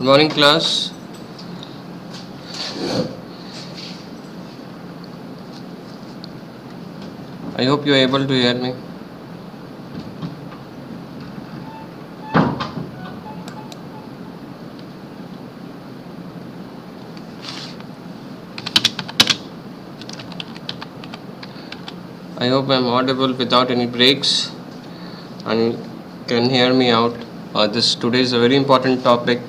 Good morning, class. I hope you are able to hear me. I hope I am audible without any breaks and you can hear me out. This today is a very important topic.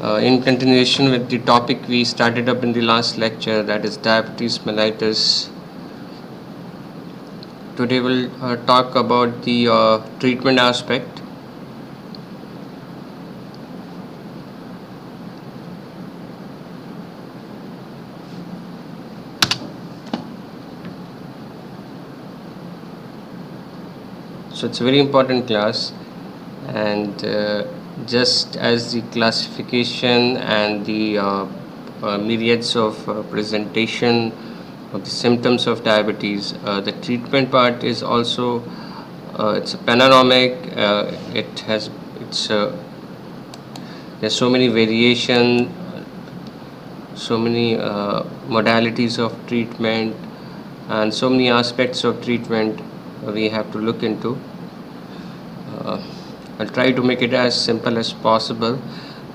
In continuation with the topic we started up in the last lecture, that is diabetes mellitus. Today we'll talk about the treatment aspect. So it's a very important class, and just as the classification and the myriads of presentation of the symptoms of diabetes, the treatment part is also it's a panoramic. There's so many variation, so many modalities of treatment, and so many aspects of treatment we have to look into. I'll try to make it as simple as possible,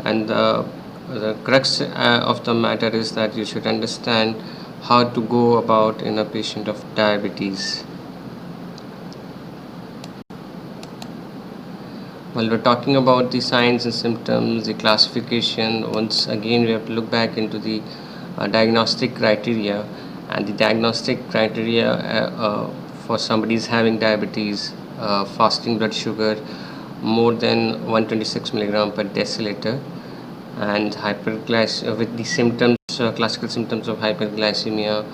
and the crux of the matter is that you should understand how to go about in a patient of diabetes. While we're talking about the signs and symptoms, the classification, once again we have to look back into the diagnostic criteria, and the diagnostic criteria for somebody is having diabetes, fasting blood sugar more than 126 milligram per deciliter, and with the symptoms, classical symptoms of hyperglycemia,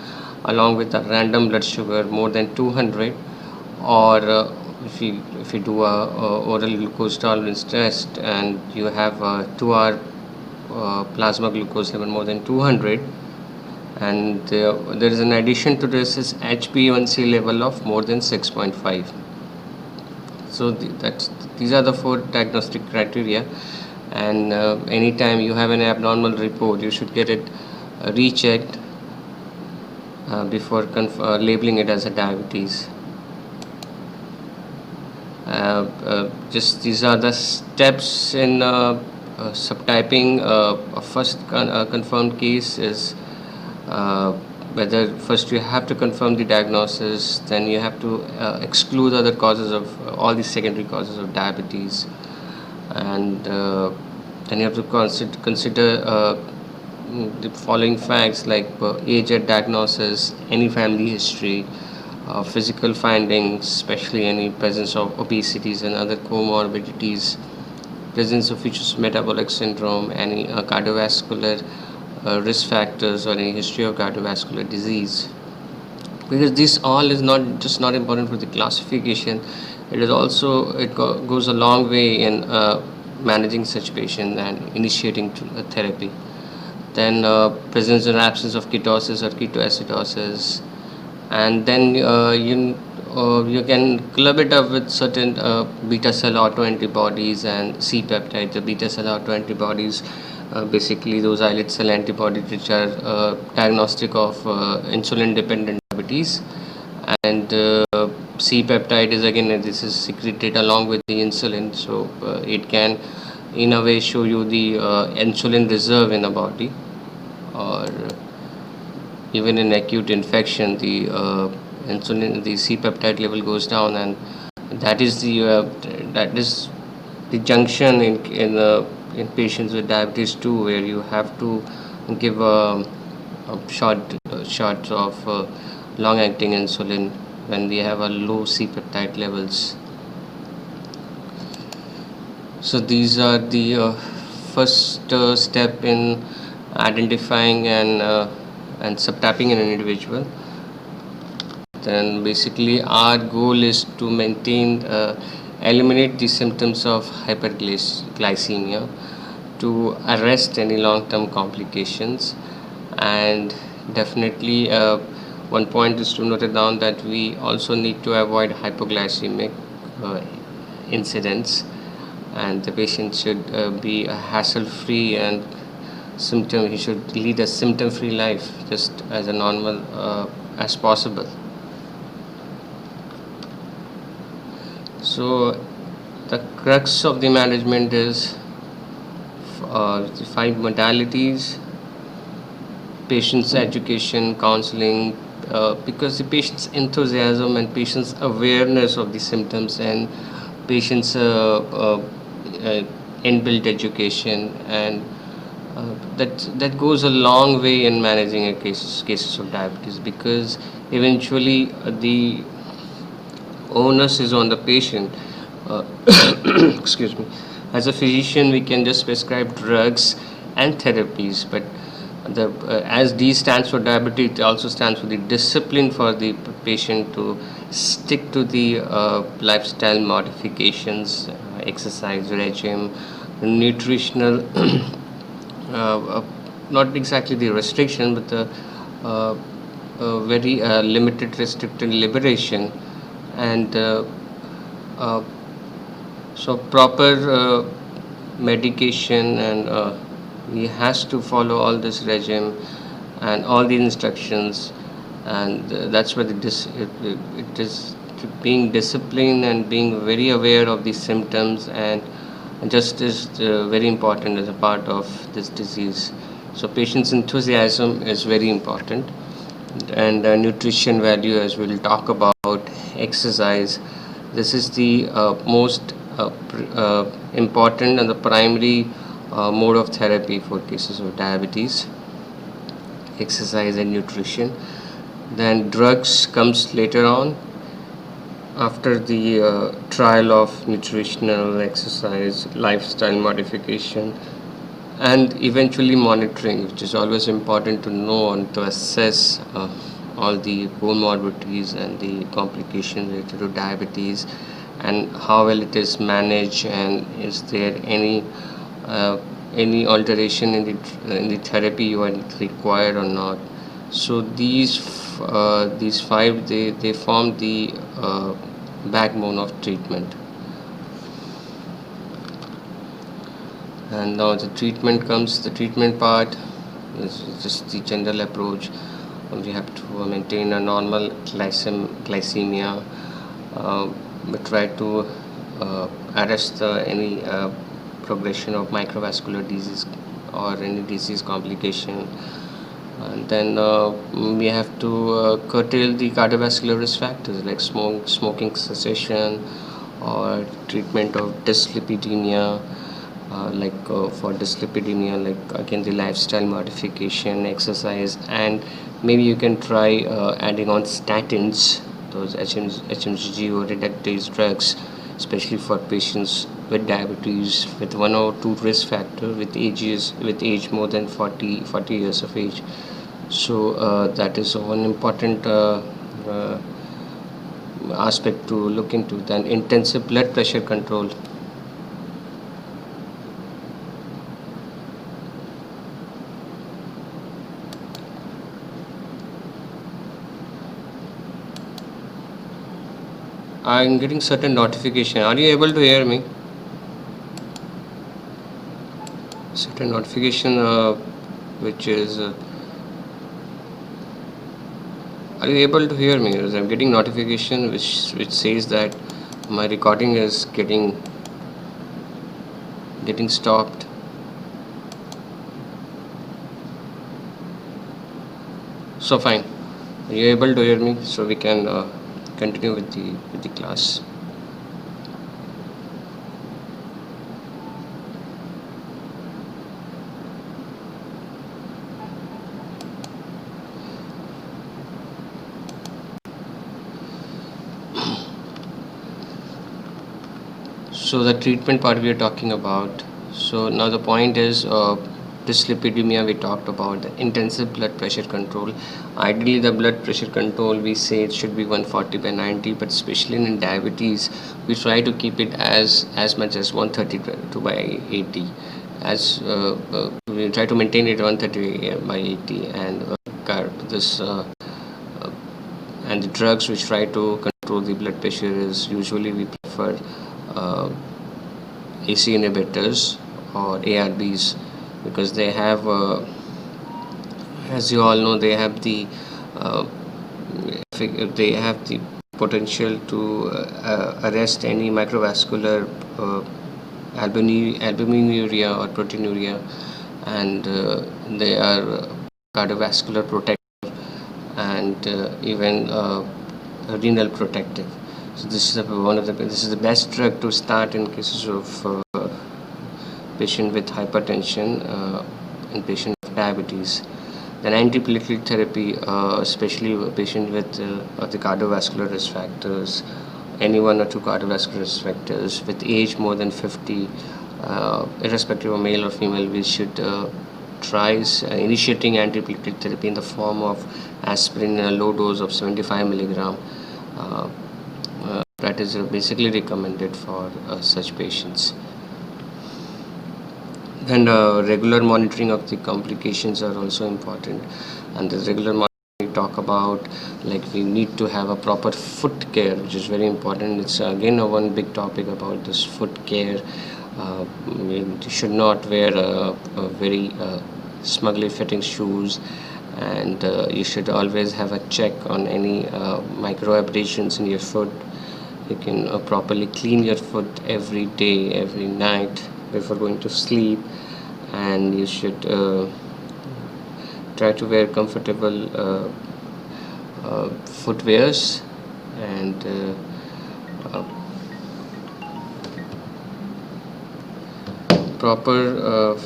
along with a random blood sugar more than 200, or if you do a oral glucose tolerance test and you have a 2-hour plasma glucose level more than 200, and there is an addition to this is HbA1c level of more than 6.5. So these are the 4 diagnostic criteria, and anytime you have an abnormal report, you should get it rechecked before labeling it as a diabetes. Just these are the steps in subtyping. A first confirmed case is whether first you have to confirm the diagnosis, then you have to exclude other causes of all the secondary causes of diabetes, and then you have to consider the following facts like age at diagnosis, any family history, physical findings, especially any presence of obesities and other comorbidities, presence of features metabolic syndrome, any cardiovascular risk factors, or any history of cardiovascular disease. Because this all is not important for the classification, it is also goes a long way in managing such patient and initiating therapy. Then presence or absence of ketosis or ketoacidosis, and then you can club it up with certain beta cell autoantibodies and C peptide. The beta cell autoantibodies, basically those islet cell antibodies which are diagnostic of insulin dependent diabetes, and C peptide is again this is secreted along with the insulin, so it can in a way show you the insulin reserve in a body, or even in acute infection the the C peptide level goes down, and that is the junction in patients with diabetes 2, where you have to give a shot of long acting insulin when we have a low C peptide levels. So these are the first step in identifying and subtyping in an individual. Then basically our goal is to eliminate the symptoms of hyperglycemia, to arrest any long-term complications, and definitely one point is to note it down that we also need to avoid hypoglycemic incidents, and the patient should be a hassle-free and symptom. He should lead a symptom-free life, just as a normal as possible. So the crux of the management is the five modalities: patient's education, counseling, because the patient's enthusiasm and patient's awareness of the symptoms and patient's inbuilt education, and that goes a long way in managing a cases of diabetes, because eventually the onus is on the patient. uh, Excuse me. As a physician, we can just prescribe drugs and therapies, but the as D stands for diabetes, it also stands for the discipline for the patient to stick to the lifestyle modifications, exercise regime, nutritional not exactly the restriction, but the uh, very limited restricted liberation, and uh, so proper medication, and he has to follow all this regime and all the instructions, and that's where it is being disciplined and being very aware of the symptoms, and just is very important as a part of this disease. So patient's enthusiasm is very important, and nutrition value, as we'll talk about, exercise. This is the most important and the primary mode of therapy for cases of diabetes: exercise and nutrition. Then drugs comes later on, after the trial of nutritional, exercise, lifestyle modification, and eventually monitoring, which is always important to know and to assess all the comorbidities and the complications related to diabetes, and how well it is managed, and is there uh, any alteration in the therapy you are required or not. So these five, they form the backbone of treatment. And now the treatment part is just the general approach. We have to maintain a normal glycemia. We try to arrest any progression of microvascular disease or any disease complication. And then we have to curtail the cardiovascular risk factors like smoking cessation, or treatment of dyslipidemia, for dyslipidemia, like again the lifestyle modification, exercise, and maybe you can try adding on statins, those HMG or reductase drugs, especially for patients with diabetes with one or two risk factor, with age more than 40 years of age. So that is one important uh, aspect to look into. Then intensive blood pressure control. I'm getting certain notification. Are you able to hear me? Certain notification, which is. Are you able to hear me? Because I'm getting notification which says that my recording is getting stopped. So fine. Are you able to hear me? So we can continue with the class. So the treatment part we are talking about. So now the point is dyslipidemia we talked about, the intensive blood pressure control. Ideally the blood pressure control, we say it should be 140/90, but especially in diabetes we try to keep it as much as 130/80, as we try to maintain it 130/80, and this and the drugs which try to control the blood pressure is usually we prefer uh, AC inhibitors or ARBs, because they have, as you all know, uh, they have the potential to arrest any microvascular uh, albuminuria or proteinuria, and they are cardiovascular protective and even renal protective. So this is the best drug to start in cases of patient with hypertension and patient with diabetes. Then antiplatelet therapy, especially a patient with the cardiovascular risk factors, any one or two cardiovascular risk factors with age more than 50, irrespective of male or female, we should try initiating antiplatelet therapy in the form of aspirin in a low dose of 75 milligram. Uh, that is basically recommended for such patients. And regular monitoring of the complications are also important. And the regular monitoring we talk about, like we need to have a proper foot care, which is very important. It's again a one big topic about this foot care. You should not wear a very smugly fitting shoes, and you should always have a check on any micro abrasions in your foot. You can properly clean your foot every day, every night before going to sleep, and you should try to wear comfortable footwears, and uh, proper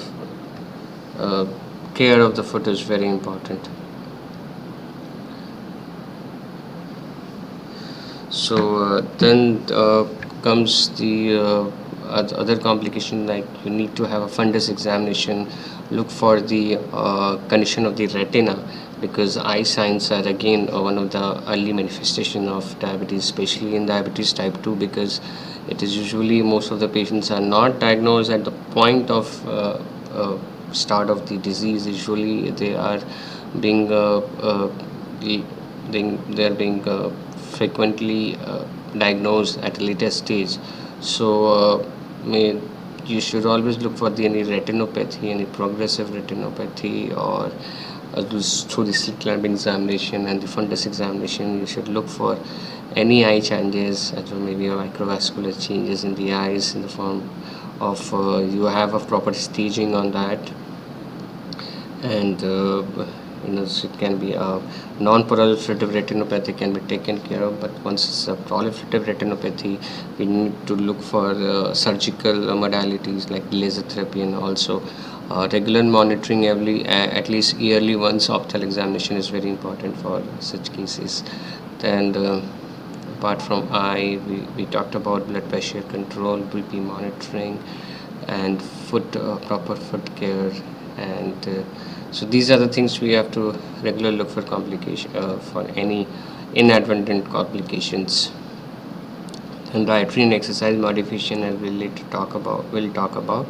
uh, care of the foot is very important. So then comes the other complication, like you need to have a fundus examination, look for the condition of the retina, because eye signs are again one of the early manifestation of diabetes, especially in diabetes type 2, because it is usually most of the patients are not diagnosed at the point of start of the disease. Usually they are being they are being frequently diagnosed at a later stage. So you should always look for any retinopathy, any progressive retinopathy, or through the slit lamp examination and the fundus examination. You should look for any eye changes, as well maybe microvascular changes in the eyes in the form of you have a proper staging on that. And so it can be a non-proliferative retinopathy can be taken care of, but once it's a proliferative retinopathy, we need to look for surgical modalities like laser therapy, and also regular monitoring at least yearly once optical examination is very important for such cases. And apart from eye, we talked about blood pressure control, BP monitoring, and proper foot care, and so these are the things we have to regularly look for complication for any inadvertent complications. And dietary and exercise modification, and we'll talk about.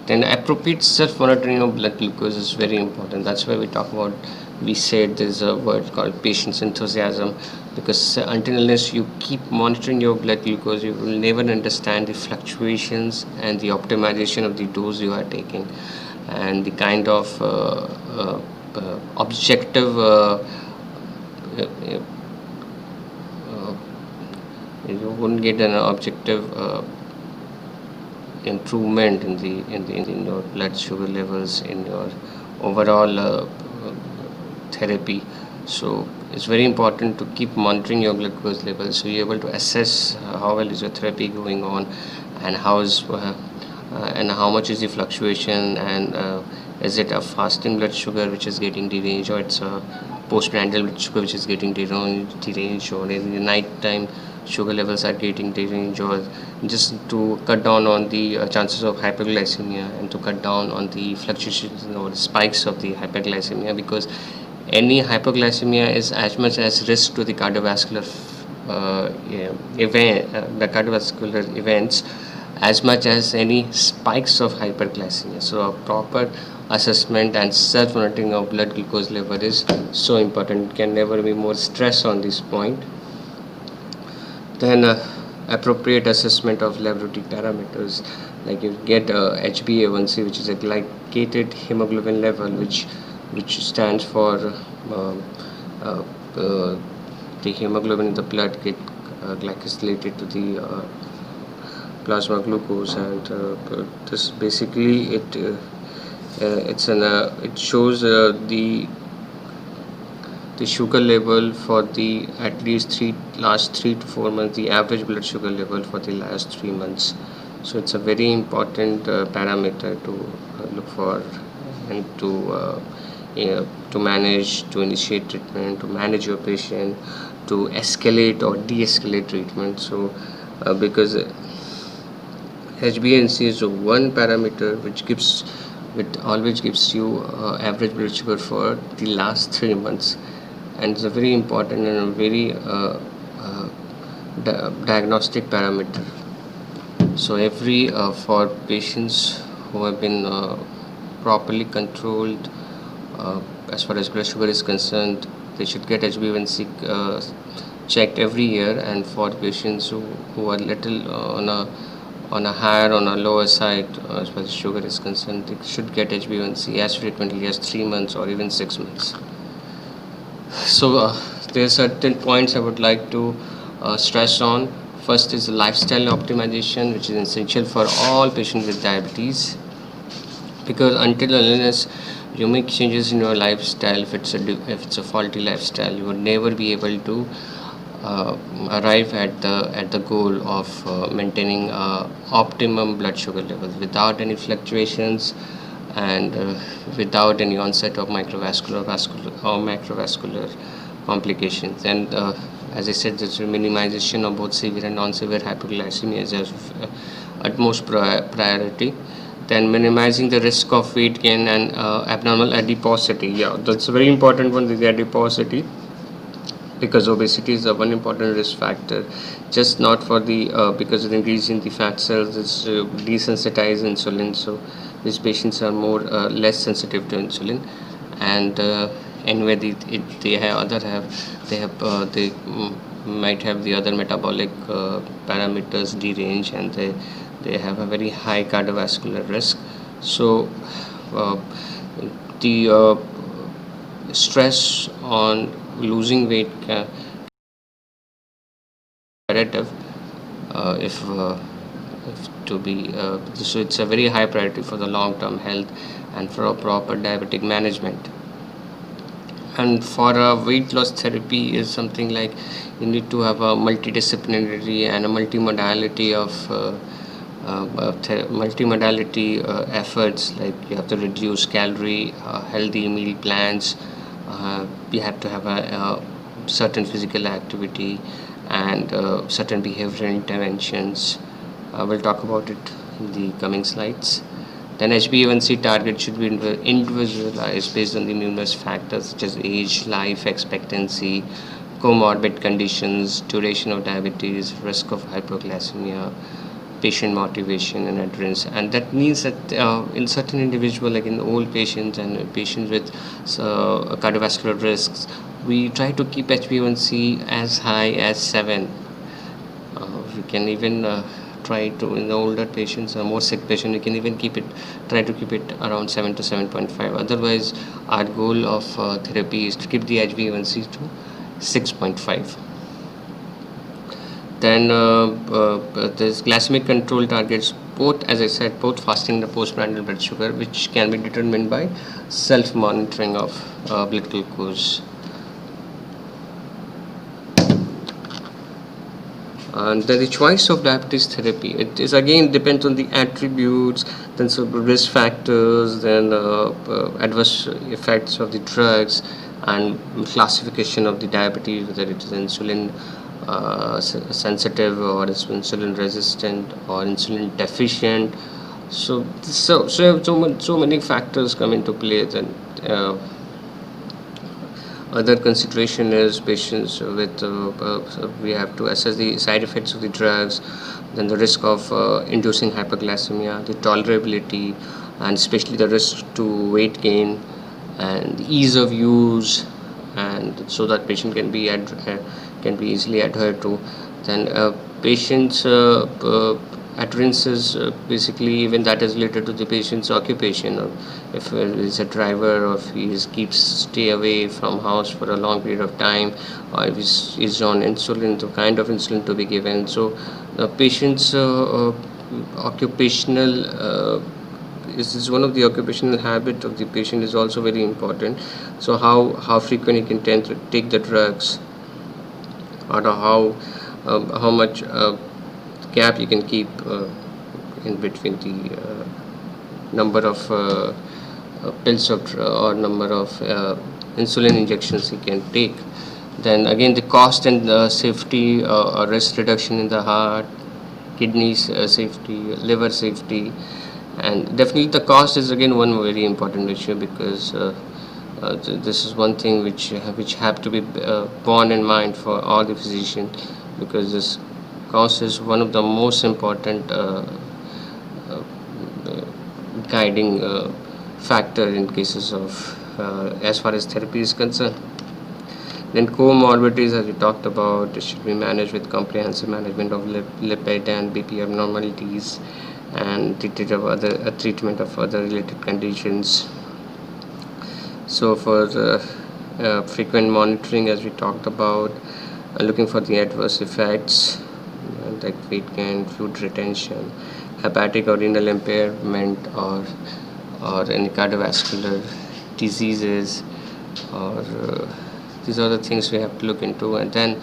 Then appropriate self monitoring of blood glucose is very important. That's why we said there's a word called patient's enthusiasm, because until unless you keep monitoring your blood glucose, you will never understand the fluctuations and the optimization of the dose you are taking, and the kind of objective uh, you wouldn't get an objective improvement in your blood sugar levels, in your overall therapy. So it's very important to keep monitoring your glucose levels, so you're able to assess how well is your therapy going on, and how much is the fluctuation, and is it a fasting blood sugar which is getting deranged, or it's a postprandial blood sugar which is getting deranged, or in the night time sugar levels are getting deranged, or just to cut down on the chances of hyperglycemia, and to cut down on the fluctuations or spikes of the hyperglycemia, because any hypoglycemia is as much as risk to the cardiovascular events as much as any spikes of hyperglycemia. So a proper assessment and self monitoring of blood glucose level is so important. Can never be more stress on this point. Then appropriate assessment of laboratory parameters, like you get HbA1c, which is a glycated hemoglobin level, which stands for uh, uh, the hemoglobin in the blood get glycosylated to the plasma glucose, and this basically it shows the sugar level for the at least last 3 to 4 months, the average blood sugar level for the last 3 months. So it's a very important parameter to look for, and to manage, to initiate treatment, to manage your patient, to escalate or de-escalate treatment. So because HbA1c is one parameter which always gives you average blood sugar for the last 3 months, and it's a very important and a very diagnostic parameter. So every for patients who have been properly controlled as far as blood sugar is concerned, they should get HbA1c checked every year, and for patients who are little on a higher, on a lower side as far as sugar is concerned, they should get HbA1c as frequently as 3 months or even 6 months. So there are certain points I would like to stress on. First is lifestyle optimization, which is essential for all patients with diabetes, because until unless you make changes in your lifestyle, if it's a faulty lifestyle, you would never be able to arrive at the goal of maintaining optimum blood sugar levels without any fluctuations, and without any onset of microvascular, vascular, or macrovascular complications. And as I said, there's a minimization of both severe and non-severe hypoglycemia is of utmost priority. Then minimizing the risk of weight gain and abnormal adiposity. Yeah, that's a very important one, the adiposity, because obesity is one important risk factor, just not for the because of the increase in the fat cells, it's desensitize insulin. So these patients are more less sensitive to insulin, and anyway they might have the other metabolic parameters derange, and they have a very high cardiovascular risk. So the stress on losing weight imperative, if to be so it's a very high priority for the long term health and for a proper diabetic management. And for a weight loss therapy is something like you need to have a multidisciplinary and a multimodality of multimodality efforts, like you have to reduce calorie, healthy meal plans, you have to have a certain physical activity, and certain behavioral interventions. We'll talk about it in the coming slides. Then HbA1c target should be individualized based on the numerous factors such as age, life expectancy, comorbid conditions, duration of diabetes, risk of hypoglycemia, patient motivation and adherence. And that means that in certain individual, like in old patients and patients with cardiovascular risks, we try to keep HbA1c as high as 7. We can even try to, in the older patients or more sick patient, we can even try to keep it around 7 to 7.5. Otherwise, our goal of therapy is to keep the HbA1c to 6.5. Then there's glycemic control targets, both, as I said, both fasting and postprandial blood sugar, which can be determined by self-monitoring of blood glucose. And then the choice of diabetes therapy, it is again depends on the attributes, then some risk factors, then adverse effects of the drugs, and classification of the diabetes, whether it is insulin sensitive, or is insulin resistant, or insulin deficient. So many factors come into play. Then other consideration is patients with we have to assess the side effects of the drugs, then the risk of inducing hyperglycemia, the tolerability, and especially the risk to weight gain, and the ease of use, and so that patient can be easily adhered to. Then patient's adherence is basically even that is related to the patient's occupation, or if he's a driver, or if he keeps stay away from house for a long period of time, or if he's on insulin, the kind of insulin to be given. So the patient's occupational is one of the occupational habit of the patient is also very important. So how frequent he can tend to take the drugs, or how much gap you can keep in between the number of pills or number of insulin injections he can take. Then again, the cost and safety or risk reduction in the heart, kidneys safety, liver safety, and definitely the cost is again one very important issue, because this is one thing which have to be borne in mind for all the physicians, because this cost is one of the most important uh, guiding factor in cases of as far as therapy is concerned. Then comorbidities, as we talked about, it should be managed with comprehensive management of lipid and BP abnormalities, and treatment of other related conditions. So for the frequent monitoring, as we talked about, looking for the adverse effects like weight gain, fluid retention, hepatic or renal impairment, or any cardiovascular diseases, or these are the things we have to look into. And then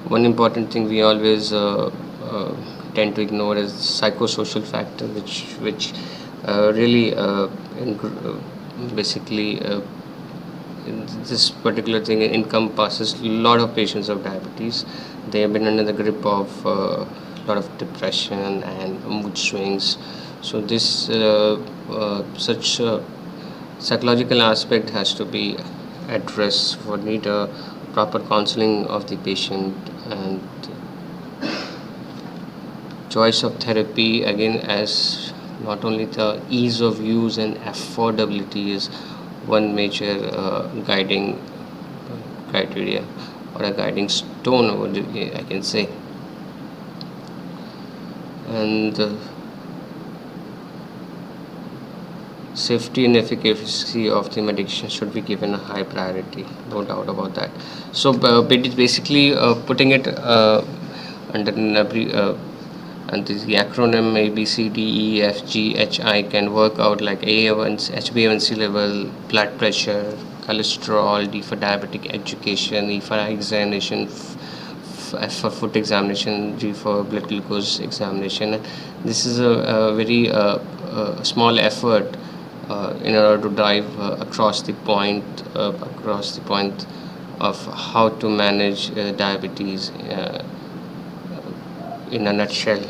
one important thing we always tend to ignore is psychosocial factor, which really basically this particular thing encompasses a lot of patients of diabetes. They have been under the grip of a lot of depression and mood swings. So this such psychological aspect has to be addressed for need a proper counseling of the patient. And choice of therapy, again, as not only the ease of use and affordability is one major guiding criteria, or a guiding stone, I can say. And safety and efficacy of the medication should be given a high priority, no doubt about that. So basically putting it under and the acronym A B C D E F G H I can work out like A1, HbA1c level, blood pressure, cholesterol, D for diabetic education, E for eye examination, F for foot examination, G for blood glucose examination. This is a very small effort in order to drive across the point of how to manage diabetes in a nutshell.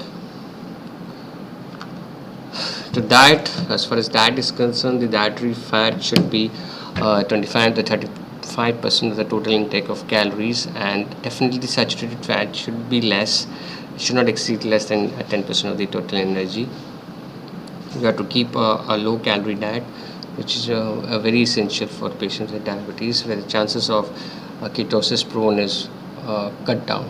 To diet, as far as diet is concerned, the dietary fat should be 25 to 35% of the total intake of calories, and definitely the saturated fat should be less. It should not exceed less than 10% of the total energy. You have to keep a low calorie diet, which is very essential for patients with diabetes, where the chances of ketosis prone is cut down.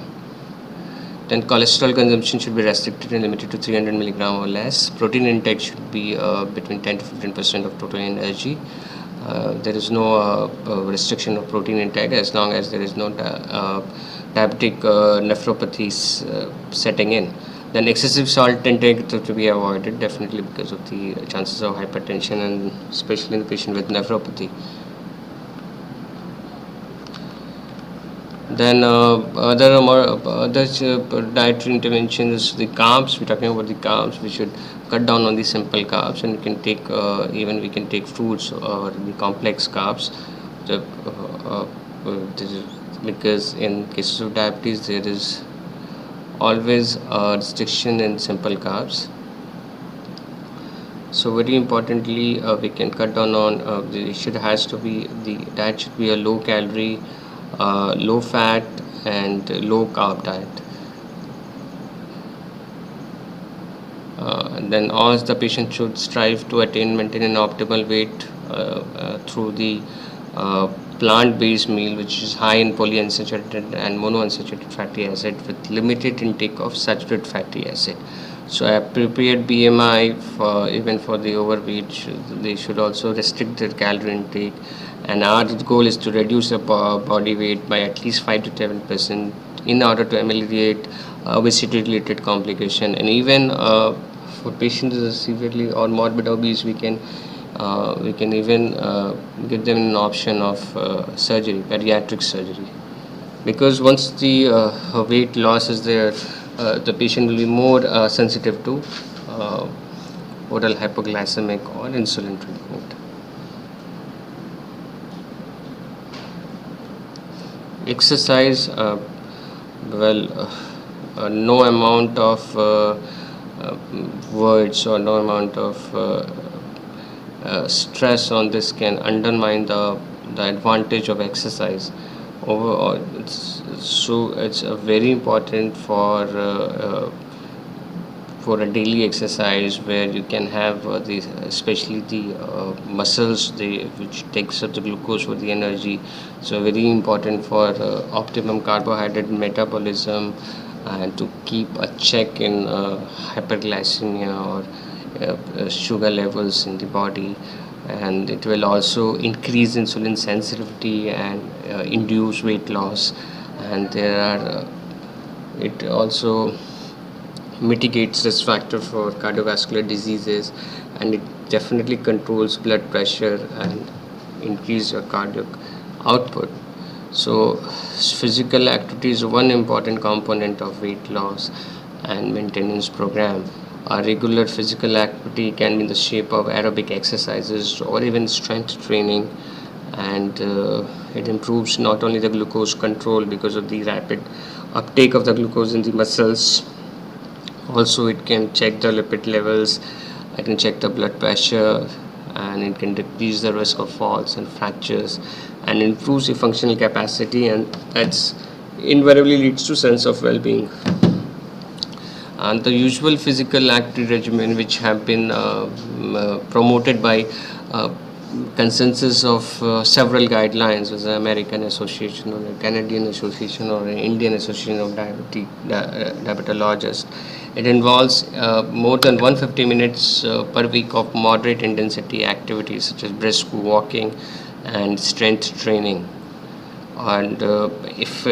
Then cholesterol consumption should be restricted and limited to 300 milligram or less. Protein intake should be between 10 to 15% of total energy. There is no restriction of protein intake as long as there is no diabetic nephropathy setting in. Then excessive salt intake to be avoided, definitely, because of the chances of hypertension, and especially in the patient with nephropathy. Then other dietary interventions, the carbs. We're talking about the carbs. We should cut down on the simple carbs, and we can take even we can take fruits or the complex carbs. The, because in cases of diabetes, there is always a restriction in simple carbs. So very importantly, we can cut down on the diet should be a low calorie, low fat, and low carb diet. Then all the patient should strive to maintain an optimal weight through the uh, plant-based meal which is high in polyunsaturated and monounsaturated fatty acid with limited intake of saturated fatty acid. So appropriate BMI for even for the overweight, they should also restrict their calorie intake. And our goal is to reduce the body weight by at least 5 to 7% in order to ameliorate obesity-related complication. And even for patients who are severely or morbid obese, we can even give them an option of surgery, bariatric surgery, because once the weight loss is there, the patient will be more sensitive to uh, oral hypoglycemic or insulin treatment. Exercise, well, no amount of words or no amount of stress on this can undermine the advantage of exercise. Overall, it's very important for a daily exercise where you can have especially the muscles which takes up the glucose for the energy. So very important for optimum carbohydrate metabolism and to keep a check in hyperglycemia or sugar levels in the body. And it will also increase insulin sensitivity and induce weight loss. And there are it also mitigates risk factor for cardiovascular diseases, and it definitely controls blood pressure and increase your cardiac output. So physical activity is one important component of weight loss and maintenance program. A regular physical activity can be in the shape of aerobic exercises or even strength training, and it improves not only the glucose control because of the rapid uptake of the glucose in the muscles. Also, it can check the lipid levels, it can check the blood pressure, and it can decrease the risk of falls and fractures, and improves the functional capacity, and that's invariably leads to sense of well-being. And the usual physical activity regimen which have been promoted by uh, consensus of several guidelines was the American Association or a Canadian Association or an Indian Association of Diabetologists. It involves more than 150 minutes per week of moderate intensity activities such as brisk walking and strength training. And if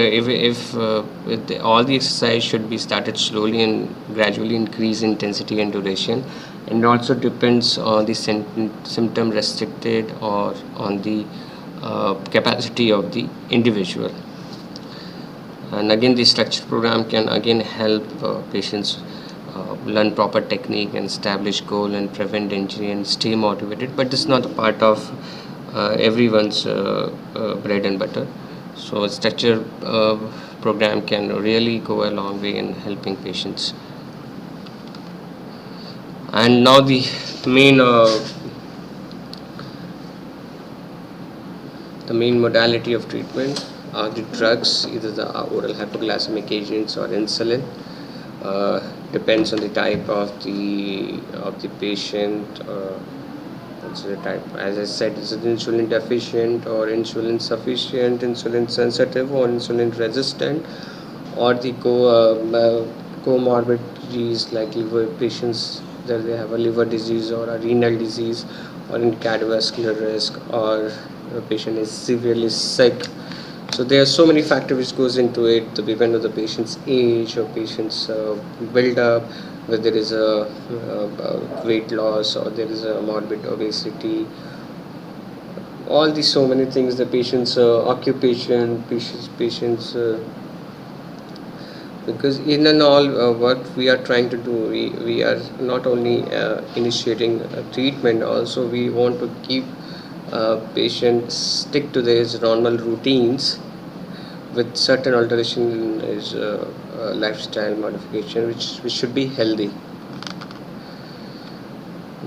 all the exercise should be started slowly and gradually increase intensity and duration, and also depends on the symptom restricted or on the capacity of the individual. And again, the structured program can again help patients learn proper technique and establish goal and prevent injury and stay motivated, but this is not a part of everyone's bread and butter. So a structured program can really go a long way in helping patients. And now main uh, the main modality of treatment are the drugs, either the oral hypoglycemic agents or insulin. Depends on the type of the patient. That's the type. As I said, is it insulin deficient or insulin sufficient, insulin sensitive or insulin resistant, or the comorbidities like liver patients that they have a liver disease or a renal disease or in cardiovascular risk, or a patient is severely sick. So there are so many factors which goes into it. The depend on the patient's age or patient's build up, whether there is a weight loss or there is a morbid obesity. All these so many things. The patient's occupation, patient's because in and all what we are trying to do, we are not only initiating treatment, also we want to keep patients stick to their normal routines with certain alteration in his lifestyle modification, which should be healthy.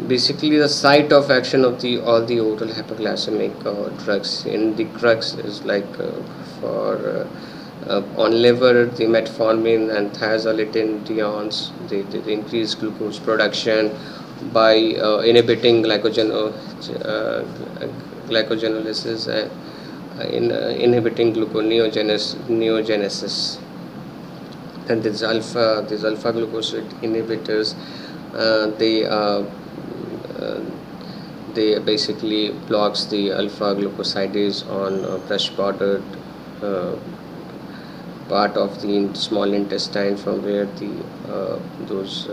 Basically, the site of action of the all the oral hypoglycemic drugs in the drugs is like on liver, the metformin and thiazolidine diones, they increase glucose production by inhibiting glycogenolysis in inhibiting gluconeogenesis. Then these alpha glucoside inhibitors, they uh, they basically blocks the alpha glucosidase on brush bordered uh, part of the small intestine, from where the those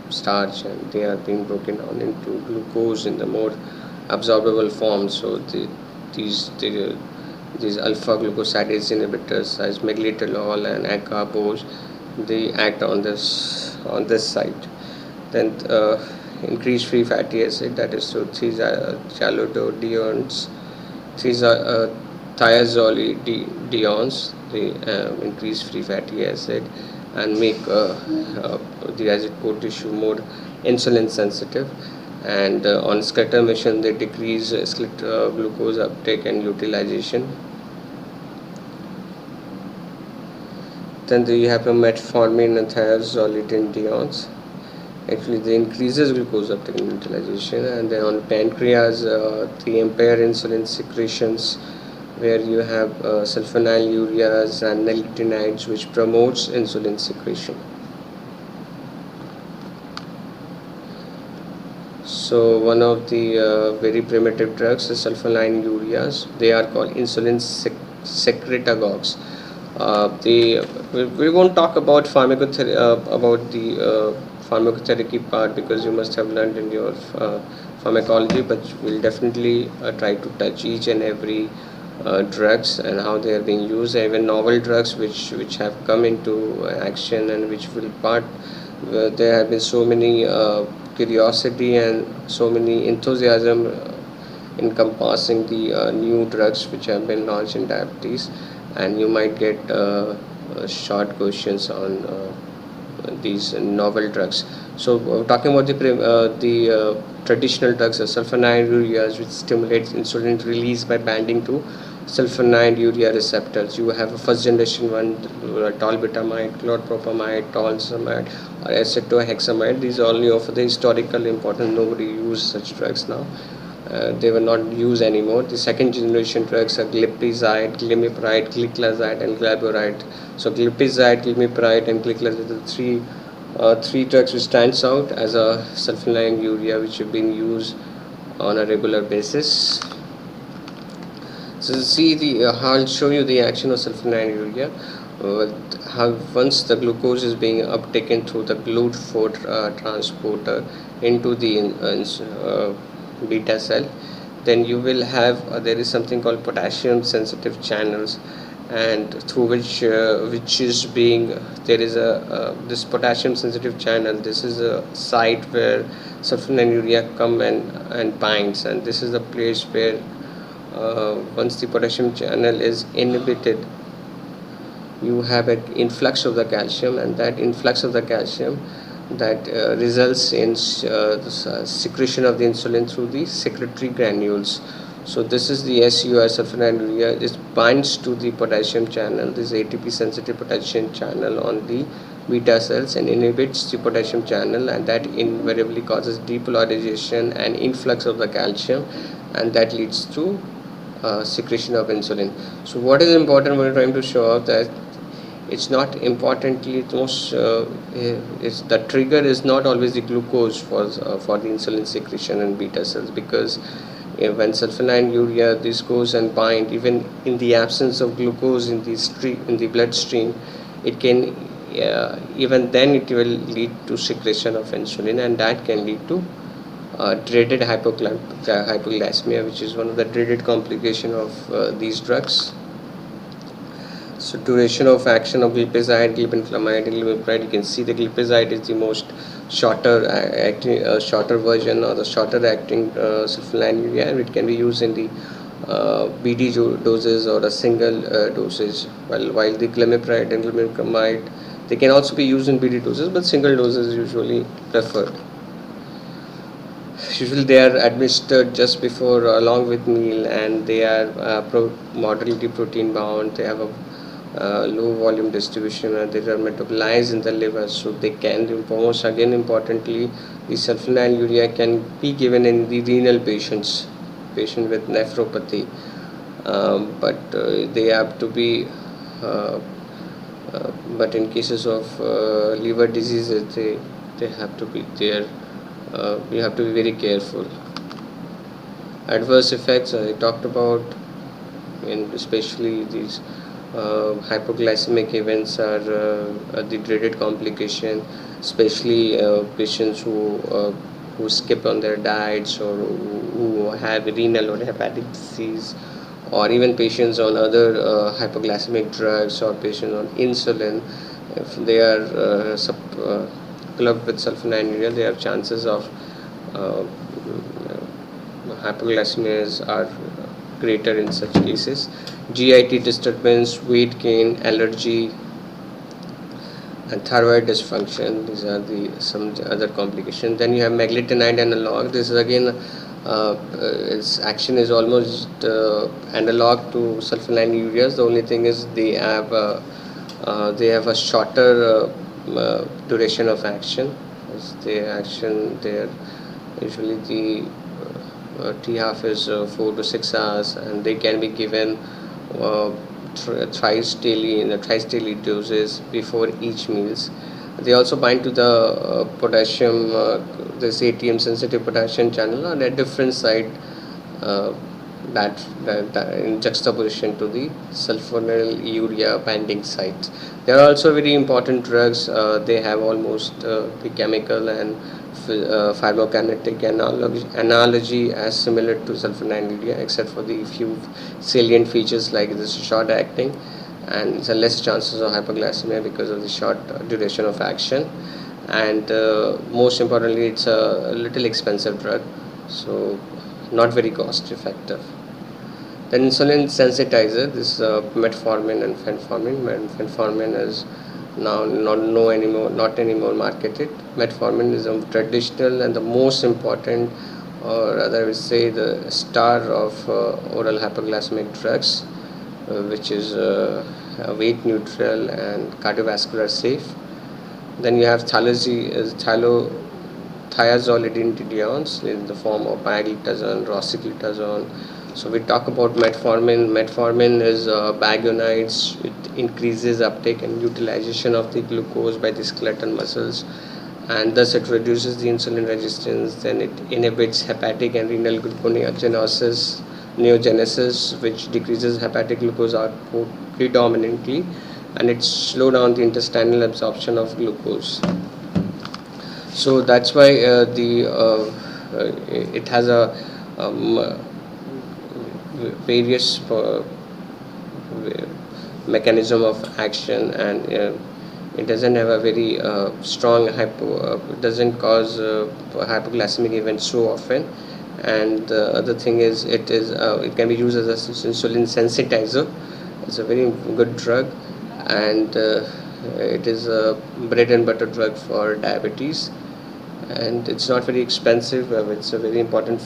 starch, and they are being broken down into glucose in the more absorbable form. So these the, these alpha glucosidase inhibitors as meglitolol and acarbose, they act on this site. Then increased free fatty acid, that is so 3 chalododiones, 3 thiazolidiones, they increase free fatty acid and make the acid-poor tissue more insulin sensitive. And on skeletal mission, they decrease glucose uptake and utilization. Then you have a metformin and thiazolidinones. Actually, they increases glucose uptake and utilization. And then on pancreas, they impair insulin secretions, where you have sulfonylureas and nicotinamide, which promotes insulin secretion. So one of the very primitive drugs is sulfonylureas. They are called insulin secretagogues. We won't talk about about the pharmacotherapy part, because you must have learned in your pharmacology, but we'll definitely try to touch each and every drugs and how they are being used, even novel drugs which have come into action, and which will part. There have been so many curiosity and so many enthusiasm encompassing the new drugs which have been launched in diabetes, and you might get short questions on these novel drugs. So talking about the traditional drugs, sulfonylureas, which stimulates insulin release by binding to sulfonylurea receptors. You have a first generation one, tolbutamide, chlorpropamide, tolzamide, or acetohexamide. These only of the historical importance. Nobody uses such drugs now. They were not used anymore. The second generation drugs are glipizide, glimepiride, gliclazide, and glyburide. So glipizide, glimepiride, and gliclazide are the three drugs which stands out as a sulfonylurea, which have been used on a regular basis. So see I'll show you the action of sulfonylurea. How once the glucose is being uptaken through the GLUT4 transporter into the beta cell, then you will have there is something called potassium sensitive channels, and through which is being there is a this potassium sensitive channel. This is a site where sulfonylurea come and binds, and this is the place where once the potassium channel is inhibited, you have an influx of the calcium, and that influx of the calcium that results in the secretion of the insulin through the secretory granules. So this is the SUR, sulfonylurea. It binds to the potassium channel, this ATP sensitive potassium channel on the beta cells, and inhibits the potassium channel, and that invariably causes depolarization and influx of the calcium, and that leads to secretion of insulin. So what is important, we're trying to show off that it's not importantly most is the trigger is not always the glucose for the insulin secretion in beta cells, because when sulfonylurea this goes and bind, even in the absence of glucose in the bloodstream, it can even then it will lead to secretion of insulin, and that can lead to dreaded hypoglycemia, which is one of the dreaded complication of these drugs. So duration of action of glipizide, glibenclamide, and glimepiride, you can see the glipizide is the most shorter version, or the shorter acting sulfonylurea, and it can be used in the BD doses or a single dosage, while the glimepiride and glibenclamide, they can also be used in BD doses, but single doses is usually preferred. Usually they are administered just before along with meal, and they are moderately protein bound. They have a low volume distribution, and they are metabolized in the liver, so they can most again importantly the sulfonylurea can be given in the renal patients patient with nephropathy, but they have to be uh, but in cases of liver diseases, they have to be there. You have to be very careful. Adverse effects I talked about, and especially these hypoglycemic events are the dreaded complication, especially patients who skip on their diets, or who have renal or hepatic disease, or even patients on other hypoglycemic drugs, or patients on insulin. If they are clubbed with sulfonylurea, they have chances of uh, hypoglycemias are greater in such cases. GIT disturbance, weight gain, allergy, and thyroid dysfunction. These are the some other complications. Then you have meglitinide analog. This is again, its action is almost analog to sulfonylureas. The only thing is they have a shorter duration of action. As the action there, usually the T half is 4 to 6 hours, and they can be given uh, thrice daily in a thrice daily doses before each meals. They also bind to the potassium, this ATM sensitive potassium channel on a different side, uh, that in juxtaposition to the sulfonylurea binding sites. They are also very important drugs. They have almost the chemical and pharmacokinetic analogy as similar to sulfonylurea, except for the few salient features like this short acting and the less chances of hypoglycemia because of the short duration of action. And most importantly, it's a little expensive drug, so not very cost effective. Then insulin sensitizer, this metformin and fenformin. Fenformin is now not anymore marketed. Metformin is a traditional and the most important, or rather I would say the star of oral hypoglycemic drugs, which is weight neutral and cardiovascular safe. Then you have thiazolidinediones in the form of pioglitazone, rosiglitazone. So we talk about metformin. Metformin is bagonides. It increases uptake and utilization of the glucose by the skeletal muscles, and thus it reduces the insulin resistance. Then it inhibits hepatic and renal neogenesis, which decreases hepatic glucose output predominantly, and it slow down the intestinal absorption of glucose. So that's why it has a various mechanism of action, and it doesn't have a very strong doesn't cause hypoglycemic events so often. And the other thing is it can be used as a insulin sensitizer. It's a very good drug, and it is a bread and butter drug for diabetes, and it's not very expensive. It's a very important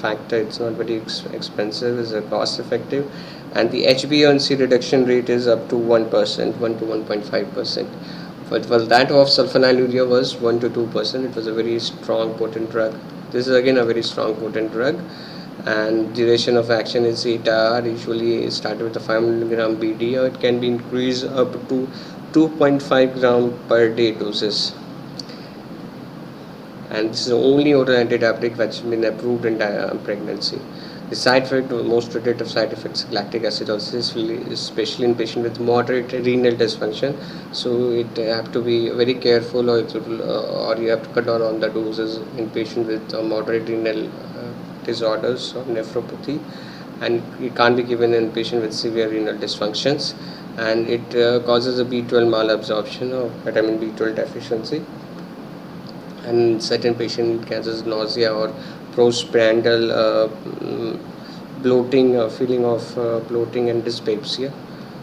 factor. It's not very expensive. It's a cost effective, and the HbA1c reduction rate is up to 1%, 1 to 1.5%. But well, that of sulfonylurea was 1 to 2%. It was a very strong potent drug. This is again a very strong potent drug, and duration of action is 8 hours. Usually started with a 5 milligram BD, or it can be increased up to 2.5 gram per day doses. And this is the only oral antidiabetic which has been approved in pregnancy. The side effect, the most predictive side effects, lactic acidosis, especially in patients with moderate renal dysfunction. So it have to be very careful, or you have to cut down on the doses in patients with moderate renal disorders or nephropathy, and it can't be given in patients with severe renal dysfunctions, and it causes a B12 malabsorption or vitamin B12 deficiency, and certain patient causes nausea or postprandial bloating, feeling of bloating and dyspepsia.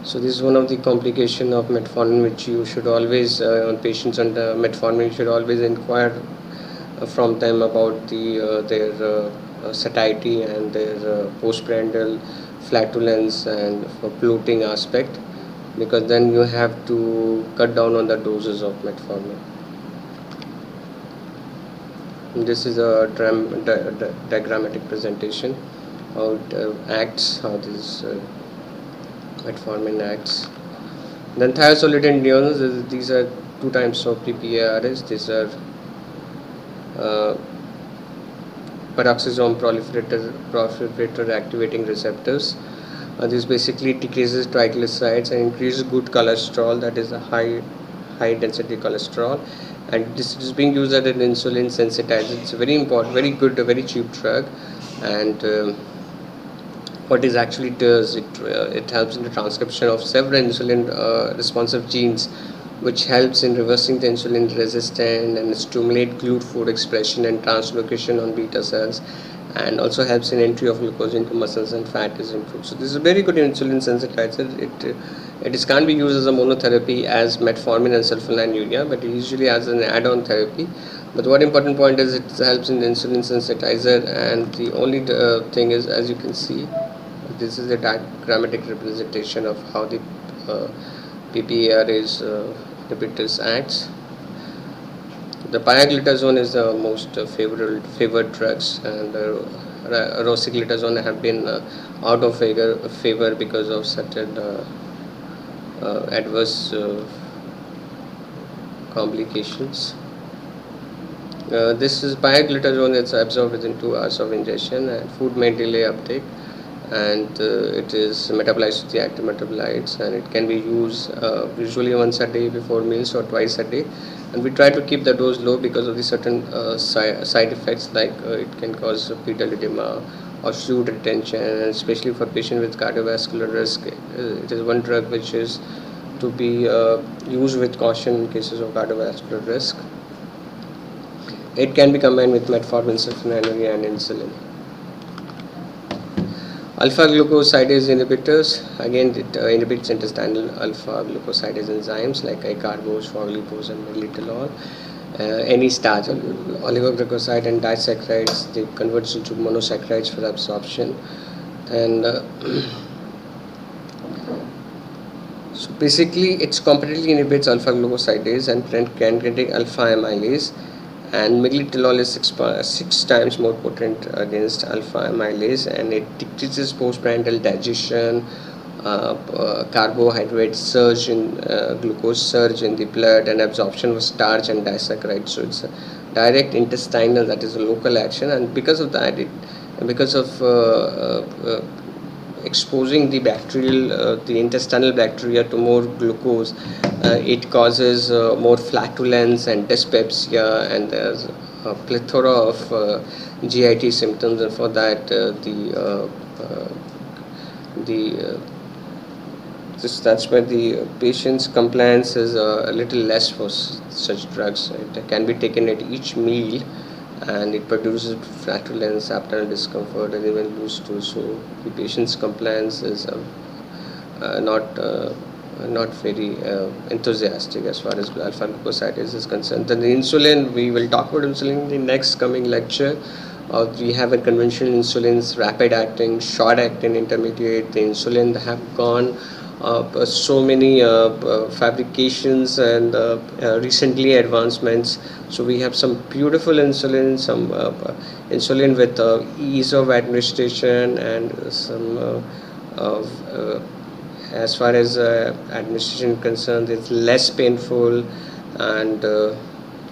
So this is one of the complication of metformin, which you should always on patients under metformin, you should always inquire from them about their satiety and their postprandial flatulence and bloating aspect, because then you have to cut down on the doses of metformin. This is a diagrammatic presentation how it acts, how this metformin acts. Then thiazolidine neurons, these are two types of PPARs. These are uh, peroxisome proliferator activating receptors. This basically decreases triglycerides and increases good cholesterol, that is a high density cholesterol, and this is being used as an insulin sensitizer. It's a very important, very good, a very cheap drug, and what it actually does, it helps in the transcription of several insulin responsive genes, which helps in reversing the insulin resistance and stimulate GLUT4 expression and translocation on beta cells, and also helps in entry of glucose into muscles and fat is improved. So this is a very good insulin sensitizer. It can't be used as a monotherapy as metformin and sulfonylurea, but usually as an add-on therapy. But one important point is it helps in the insulin sensitizer, and the only thing is, as you can see, this is a diagrammatic representation of how the PPAR is inhibitors acts. The pioglitazone is the most favored drugs, and rosiglitazone have been out of favor because of certain adverse complications. This is pioglitazone. It's absorbed within 2 hours of ingestion, and food may delay uptake, and it is metabolized with the active metabolites, and it can be used usually once a day before meals or twice a day. And we try to keep the dose low because of the certain side effects, like it can cause pedal edema or fluid retention, and especially for patients with cardiovascular risk. It is one drug which is to be used with caution in cases of cardiovascular risk. It can be combined with metformin, sulfonylurea, and insulin. Alpha glucosidase inhibitors, again it inhibits intestinal alpha glucosidase enzymes like icarbose, forglipose, and miglitolol. Any starch, oligoglycoside and disaccharides, they convert into monosaccharides for absorption. And so basically it completely inhibits alpha glucosidase and pancreatic alpha amylase, and miglitolol is 6 times more potent against alpha amylase, and it decreases postprandial digestion, carbohydrate surge in glucose surge in the blood, and absorption of starch and disaccharides. So it's a direct intestinal, that is a local action, and because of that, because of exposing the bacterial, the intestinal bacteria to more glucose, it causes more flatulence and dyspepsia, and there's a plethora of GIT symptoms, and for that that's why the patient's compliance is a little less for such drugs. It can be taken at each meal, and it produces flatulence, abdominal discomfort, and even loose stool. So the patient's compliance is not very enthusiastic as far as alpha glucosidase is concerned. Then the insulin, we will talk about insulin in the next coming lecture. We have a conventional insulins, rapid acting, short acting, intermediate. The insulin have gone so many fabrications and recently advancements. So we have some beautiful insulin, some insulin with ease of administration, and some as far as administration concerned, it's less painful, and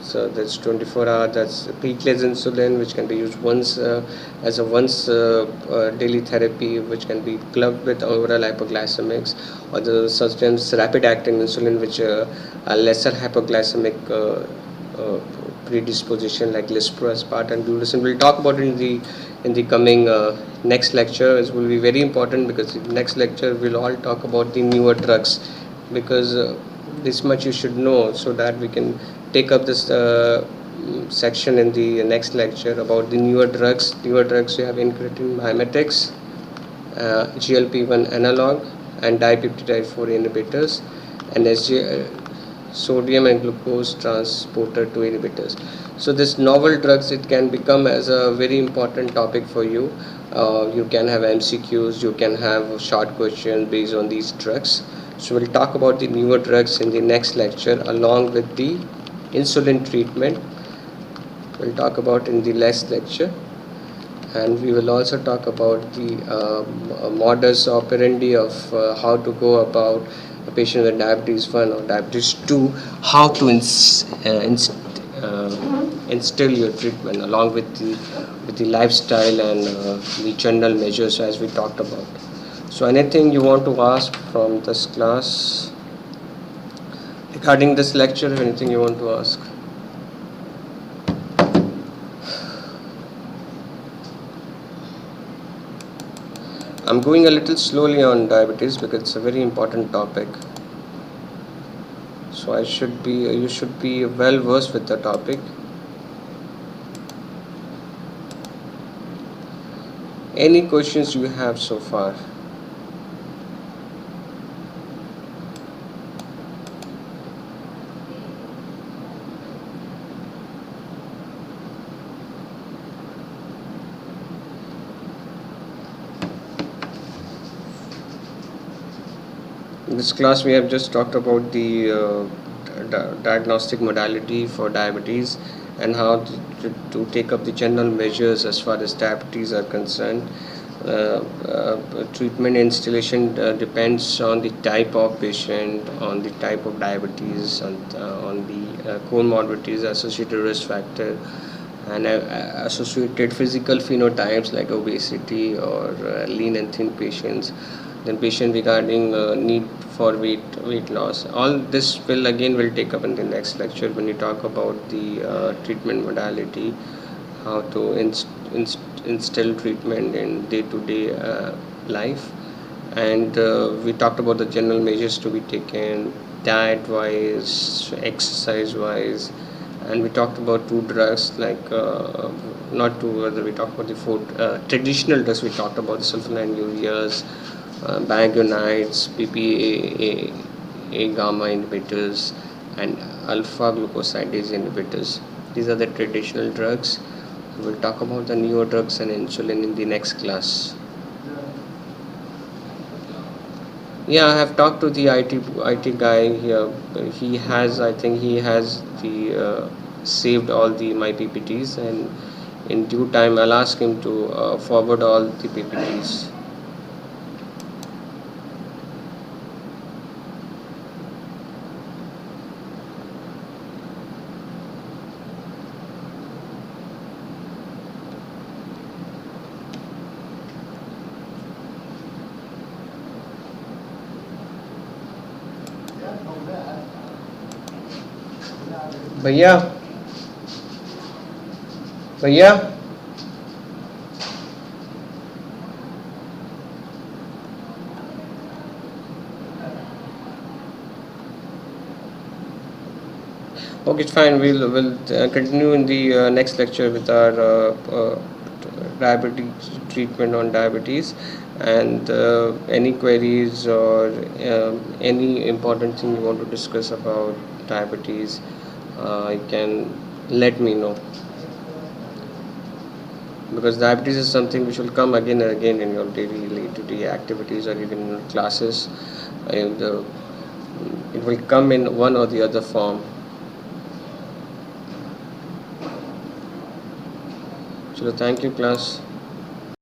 so that's 24-hour. That's peakless insulin, which can be used once as a daily therapy, which can be clubbed with oral hypoglycemics, or the substance rapid acting insulin, which are lesser hypoglycemic predisposition, like lisprospart and glutathione. We'll talk about it in the coming next lecture. It will be very important, because in the next lecture we'll all talk about the newer drugs, because this much you should know, so that we can take up this section in the next lecture about the newer drugs. Newer drugs, you have incretin mimetics, GLP-1 analog, and dipeptide 4 inhibitors, and sodium and glucose transporter 2 inhibitors. So this novel drugs, it can become as a very important topic for you. You can have MCQs, you can have short questions based on these drugs. So we'll talk about the newer drugs in the next lecture, along with the insulin treatment. we'll talk about in the last lecture, and we will also talk about the modus operandi of how to go about a patient with diabetes 1 or diabetes 2, how to instill your treatment along with the lifestyle and the general measures as we talked about. So anything you want to ask from this class regarding this lecture, anything you want to ask? I'm going a little slowly on diabetes because it's a very important topic. So you should be well versed with the topic. Any questions you have so far? In this class, we have just talked about the diagnostic modality for diabetes and how to take up the general measures as far as diabetes are concerned. Treatment installation depends on the type of patient, on the type of diabetes, on the comorbidities, associated risk factor, and associated physical phenotypes like obesity or lean and thin patients. Then patient regarding need for weight loss. All this will take up in the next lecture when we talk about the treatment modality, how to instill treatment in day-to-day life, and we talked about the general measures to be taken, diet wise, exercise wise, and we talked about two drugs like not two, whether we talked about the four traditional drugs. We talked about the sulfonylureas, biguanides, PPA gamma inhibitors, and alpha glucosidase inhibitors. These are the traditional drugs. We'll talk about the newer drugs and insulin in the next class. Yeah, I have talked to the IT guy here. I think he has the saved all the my PPTs, and in due time I'll ask him to forward all the PPTs. भैया भैया okay, fine. We'll continue in the next lecture with our diabetes treatment on diabetes, and any queries or any important thing you want to discuss about diabetes, you can let me know, because diabetes is something which will come again and again in your daily day-to-day activities or even in classes, and it will come in one or the other form. So thank you, class.